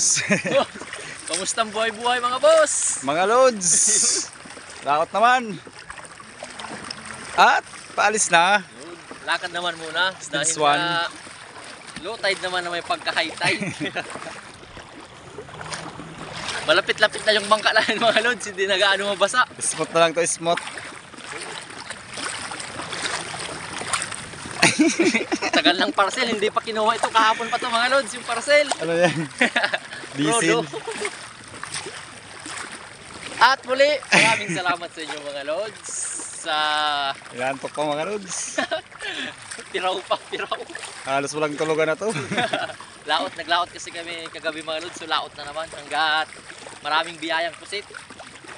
boss. Kamusta ang buhay-buhay mga boss? Mga loads. Laot naman. At paalis na. Yun, lakad naman muna dahil Stage one. na low tide naman na may pagka-high tide. Malapit-lapit na yung bangka namin mga loads, hindi nagaano mabasa. Smooth na lang to, smooth. Tagal ng parcel, hindi pa kinuha ito. Kahapon pa to mga loads, yung parcel. Ano yan? Diesel. At muli, maraming salamat sa inyo mga loads. Sa Ilantok pa mga loads. piraw. Halos walang tulugan na to. Naglaot kasi kami kagabi mga loads. So laot na naman hanggat maraming biyayang pusit.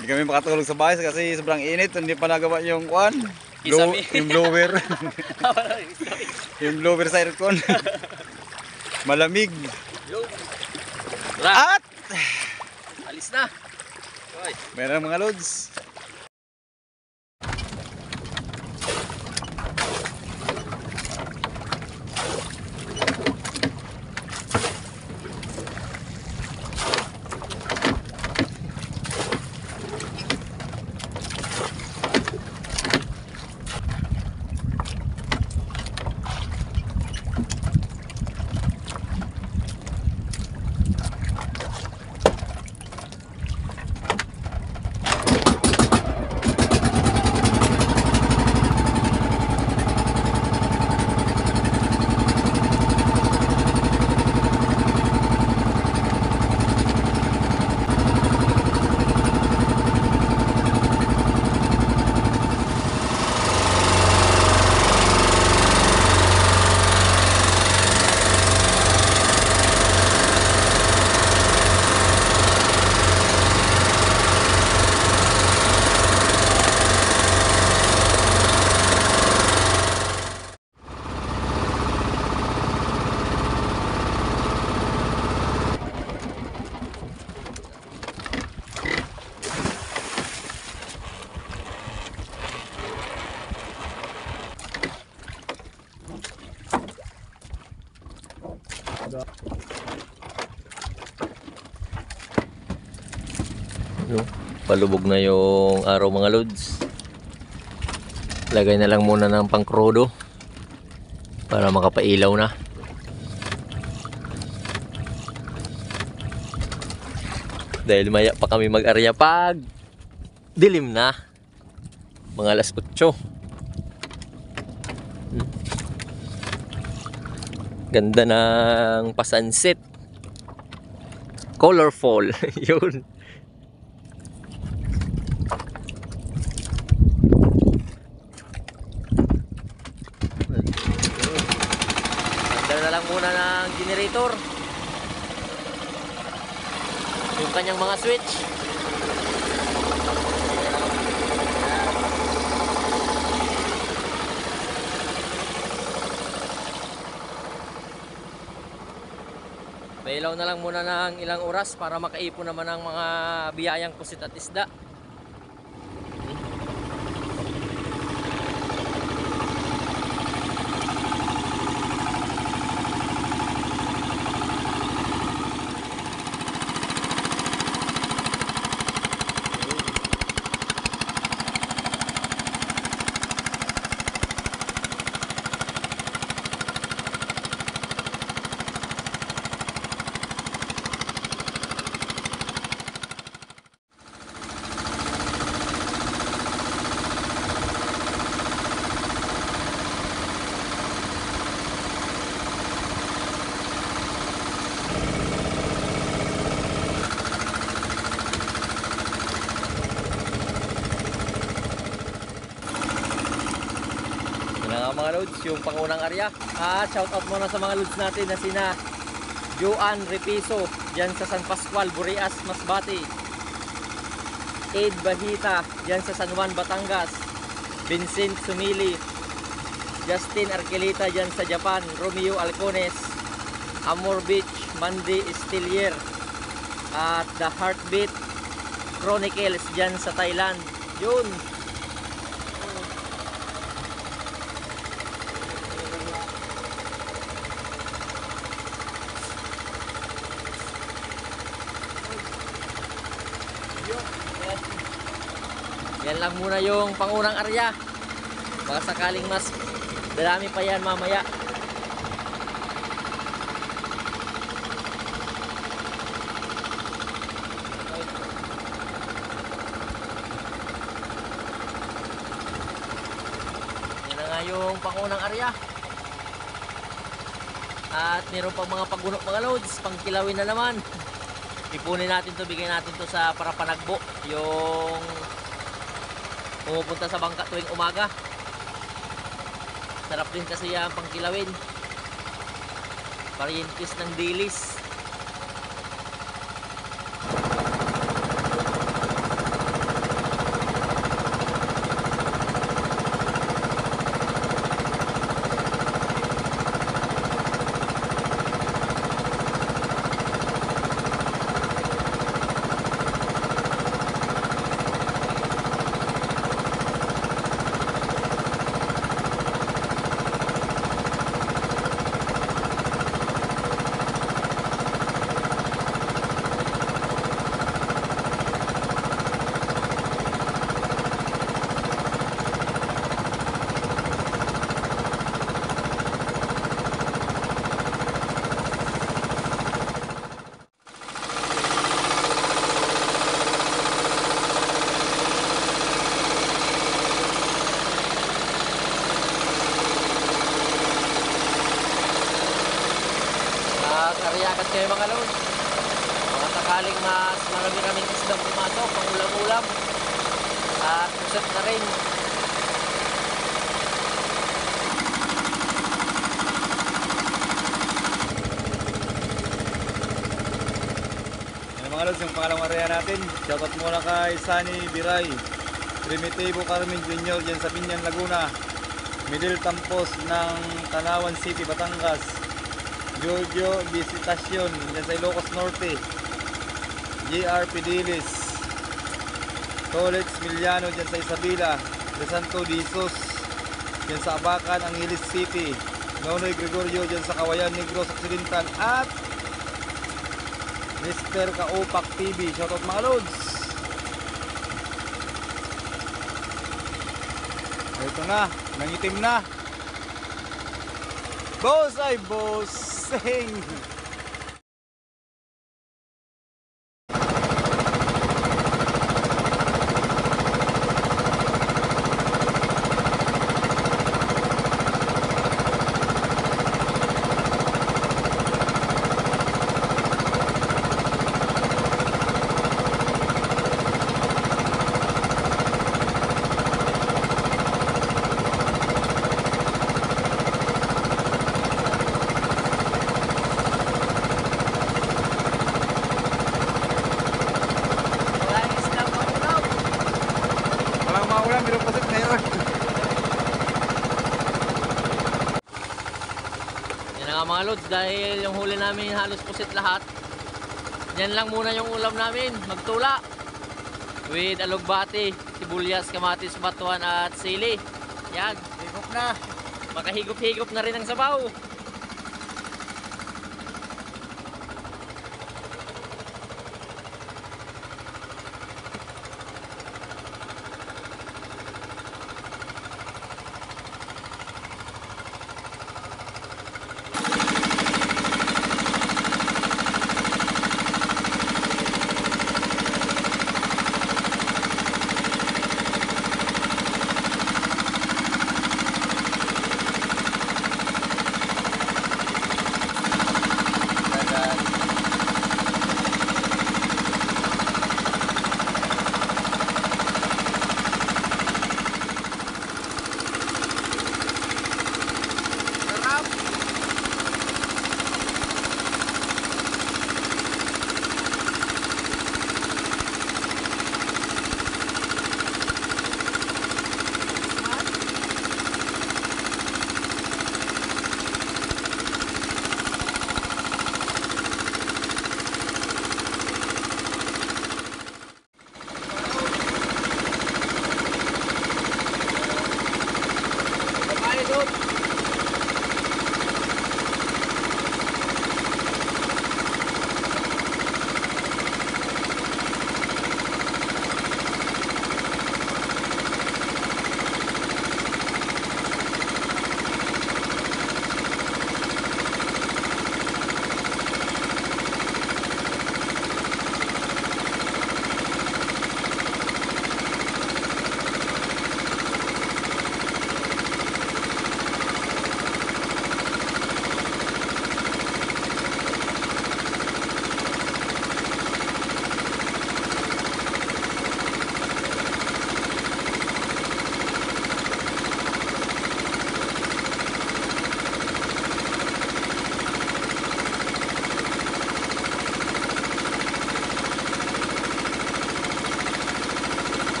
Hindi kami makatulog sa bahay kasi sobrang init. Hindi pa nagawa yung kwan. Kisame. Yung blower. Yung blower sa aircon. Malamig. Yung At alis na. Oy. meron mga loads. Palubog na yung araw mga loads. Lagay na lang muna ng pangkrodo para makapailaw na. Dahil maya pa kami mag-arya pag dilim na. Mga alas 8. Ganda ng pasunset. Colorful. Yun. Na lang muna ng generator yung kanyang mga switch. Pailaw na lang muna ng ilang oras para makaipon naman ng mga biyayang pusit at isda. Mga loads, yung pangunang area. Shout out muna sa mga loads natin na sina Joan Repiso dyan sa San Pascual, Burias, Masbate. Aid Bahita dyan sa San Juan, Batangas. Vincent Sumili, Justin Arquelita dyan sa Japan. Romeo Alcones, Amor Beach, Mandy Estilier, at The Heartbeat Chronicles dyan sa Thailand. Yun. Yan lang muna yung pangunang area. Baka sakaling mas darami pa yan mamaya. Yan na nga yung pangunang area. At meron pang mga paggunok mga loads, pangkilawin na naman. Ipunin natin to, bigay natin to sa para panagbo, yung pumupunta sa bangka tuwing umaga. Sarap din kasi yan pangkilawin. Parientes ng dilis. Karyakan kayo mga load. Mga sakaling mas marami-raming isdang pumasok, pang ulam-ulam. At puset na rin. Yan mga lods, yung pangalawang area natin. Shoutout muna kay Sunny Biray, Primitivo Carmen Jr. dyan sa Binyan, Laguna. Middle Tampos ng Tanawan City, Batangas. Giorgio Visitacion dyan sa Ilocos Norte. JR Pidilis, Tolets Miliano dyan sa Isabela. De Santo Disos dyan sa Abacan, Angeles City. Nonoy Gregorio dyan sa Kawayan, Negros Occidental. At Mr. Kaupak TV. Shoutout mga loads. Ito na, nangitim na. Boss ay bossing. Mga loads, dahil yung huli namin halos pusit lahat, yan lang muna yung ulam namin, magtula with alugbati, sibuyas, kamatis, batuan at sili. Yan, higop na, makahigop-higop na rin ang sabaw.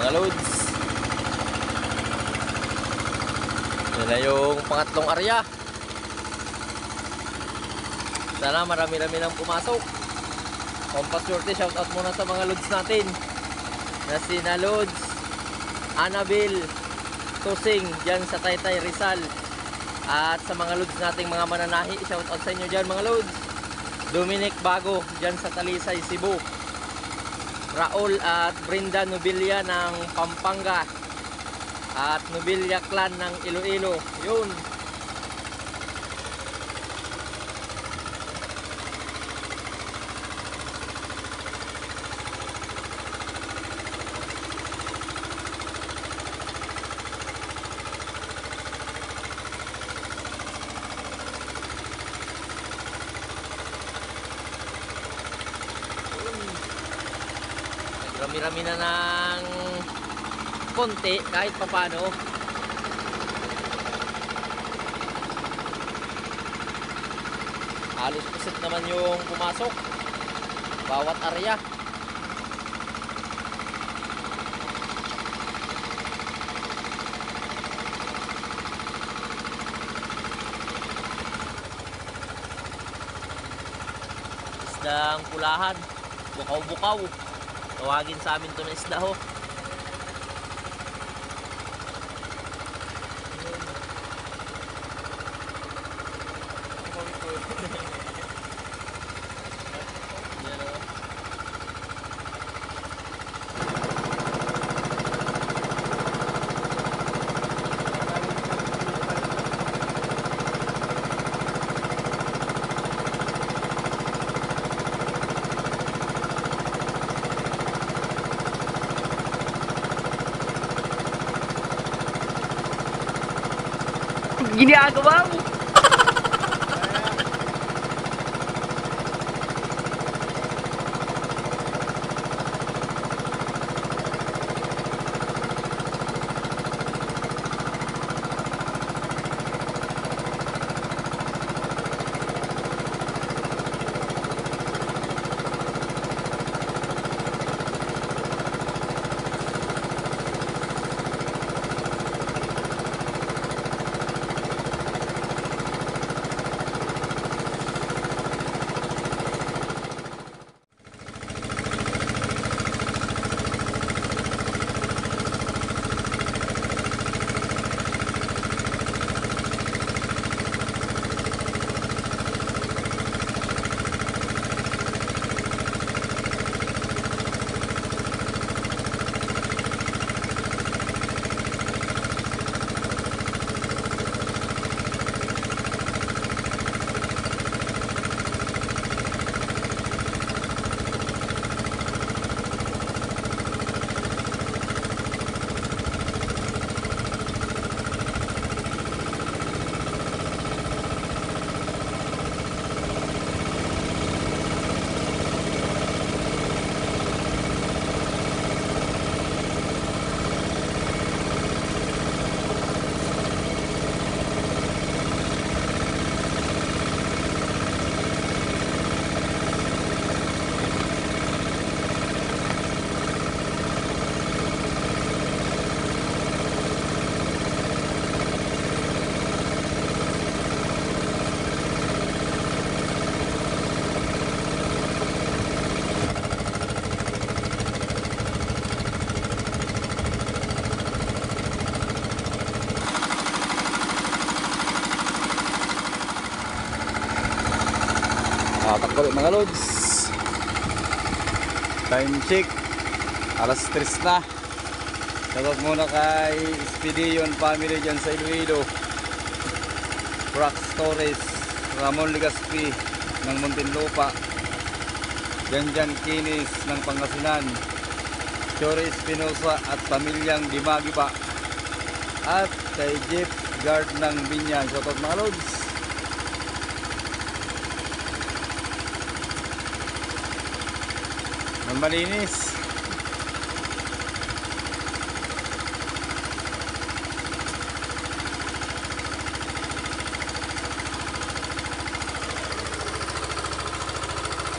mga loads. Yan na yung pangatlong area. Sana marami-rami nang pumasok. Pampasyurte, shoutout muna sa mga loads natin na sina Lods, Annabel, Tusing dyan sa Taytay Rizal. At sa mga loads nating mga mananahi, shoutout sa inyo dyan mga loads. Dominic Bago dyan sa Talisay, Cebu. Raul at Brenda Nobilia ng Pampanga. At Nobilia Clan ng Iloilo. Yun. Rami-rami na ng konti kahit papano. Halos pusit naman yung pumasok bawat area. Isdang pulahan, bukaw-bukaw. Tawagin sa amin to na isda ho. Ginagawa mo. Takbo mga lods. Time check alas 3 na. Shoutout muna kay Expedition family dyan sa Iloilo, Prax Torres, Ramon Legaspi ng Muntinlupa, Janjan Kinis ng Pangasinan, Chore Espinosa at pamilyang Dimagiba, at kay Jeff Guard ng Binyan. Shoutout mga lods. Malinis.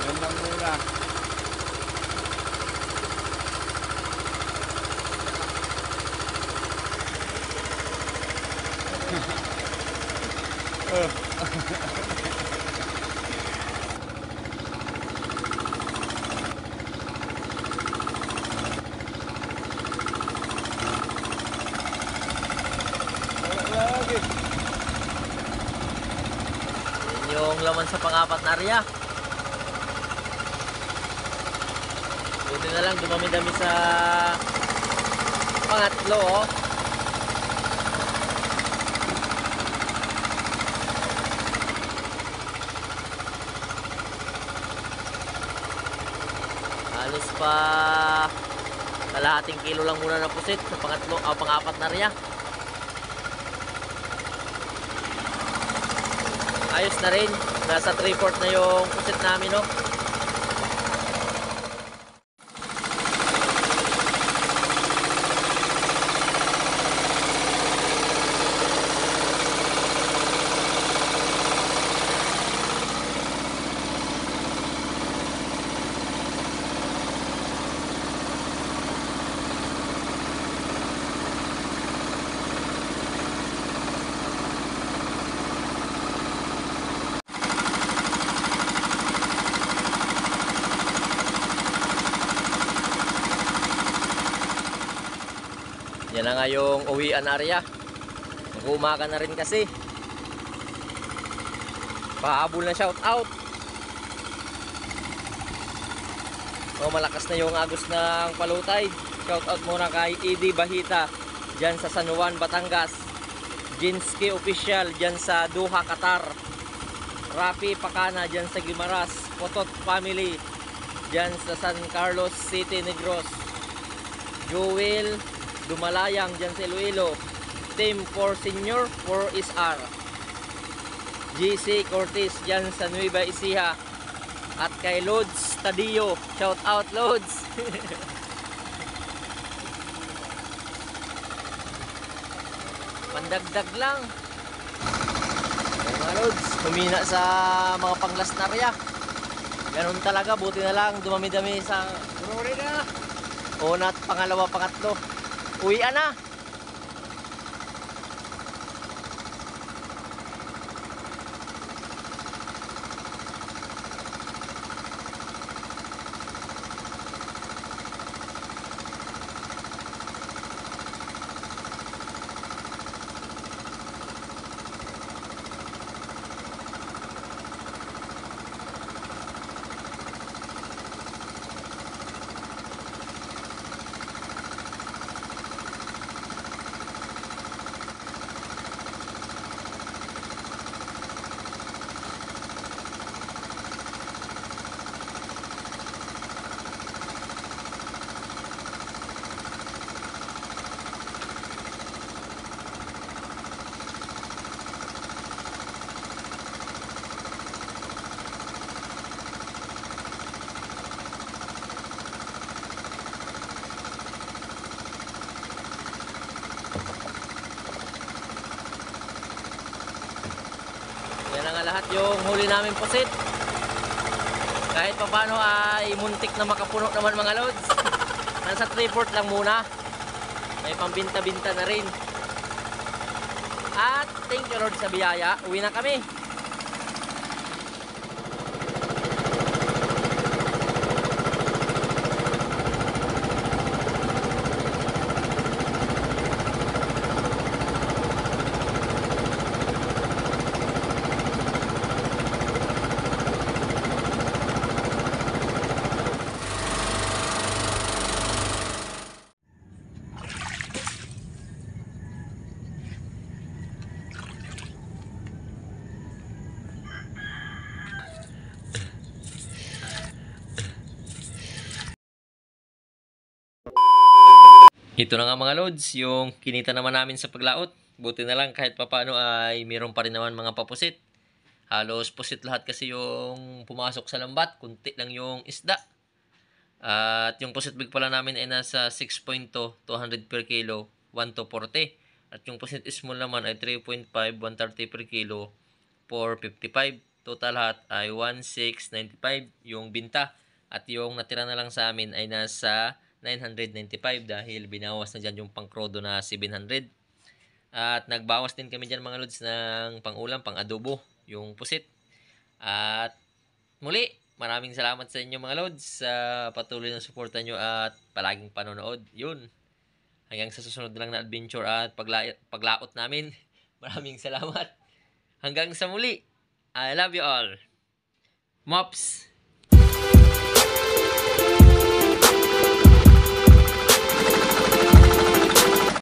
Yan lang muna. Wala lagi. Yun yung laman sa pang-apat na area. Buti na lang dumami-dami sa pangatlo, oh. Halos pa kalahating kilo lang muna na pusit sa pangatlo, pang-apat na area. Ayos na rin, nasa 3/4 na yung pusit namin, no. Yan na nga yung uwian area. Mag-uumaga na rin kasi. Pahabol na shout out. O, malakas na yung agos ng palutay. Shout out muna kay Edi Bahita dyan sa San Juan, Batangas. Jinski Official dyan sa Doha, Qatar. Rapi Pakana dyan sa Guimaras. Potot Family dyan sa San Carlos City, Negros. Joel Dumalayang dyan sa Iloilo. Team 4 Senior 4 SR. GC Cortez dyan sa Nueva Ecija. At kay Lods Tadio, shout out Lods. Pandagdag lang. Ay, mga Lods, humina sa mga panglasnarya. Ganun talaga, buti na lang dumami-dami sa una at pangalawa, pangatlo. Uwian na. Yan na nga lahat yung huli namin pusit. Kahit pa paano ay muntik na makapuno naman, mga Lods. Nasa 3/4 lang muna. May pambinta-binta na rin. At thank you Lord sa biyaya. Uwi na kami. Ito na nga mga Lods, yung kinita naman namin sa paglaot. Buti na lang kahit papano ay mayroon pa rin naman mga papusit. Halos pusit lahat kasi yung pumasok sa lambat. Kunti lang yung isda. At yung pusit big pala namin ay nasa 6.2, 200 per kilo, 1 to 40. At yung pusit small naman ay 3.5, 130 per kilo, 455. Total lahat ay 1695 yung binta. At yung natira na lang sa amin ay nasa 995 dahil binawas na dyan yung pangkrodo na 700. At nagbawas din kami dyan mga Lods ng pangulam, pang adobo. yung pusit. At muli, maraming salamat sa inyo mga lods sa patuloy na suporta nyo at palaging panonood. Yun. Hanggang sa susunod na lang na adventure at paglaot namin. Maraming salamat. Hanggang sa muli. I love you all. Mops!